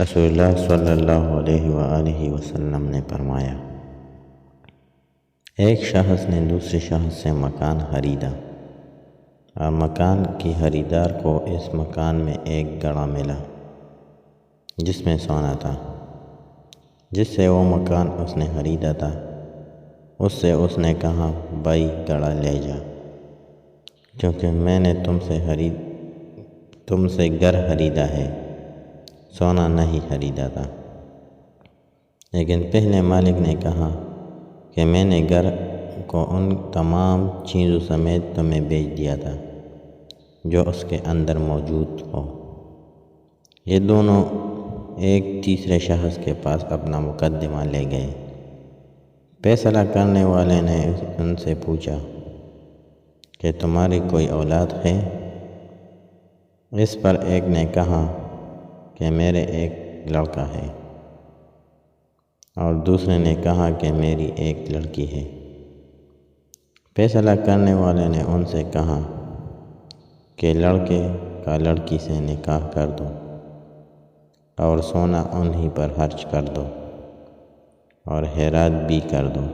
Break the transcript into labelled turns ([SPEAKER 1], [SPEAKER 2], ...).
[SPEAKER 1] رسول اللہ صلی اللہ علیہ وآلہ وسلم نے فرمایا، ایک شخص نے دوسرے شخص سے مکان خریدا اور مکان کی خریدار کو اس مکان میں ایک گڑھا ملا جس میں سونا تھا، جس سے وہ مکان اس نے خریدا تھا۔ اس نے کہا، بھائی گڑھا لے جا، کیونکہ میں نے تم سے گھر خریدا ہے، سونا نہیں خریدا تھا۔ لیکن پہلے مالک نے کہا کہ میں نے گھر کو ان تمام چیزوں سمیت تمہیں بیچ دیا تھا جو اس کے اندر موجود ہو۔ یہ دونوں ایک تیسرے شخص کے پاس اپنا مقدمہ لے گئے۔ فیصلہ کرنے والے نے ان سے پوچھا کہ تمہاری کوئی اولاد ہے؟ اس پر ایک نے کہا کہ میرے ایک لڑکا ہے، اور دوسرے نے کہا کہ میری ایک لڑکی ہے۔ فیصلہ کرنے والے نے ان سے کہا کہ لڑکے کا لڑکی سے نکاح کر دو اور سونا انہی پر خرچ کر دو اور خیرات بھی کر دو۔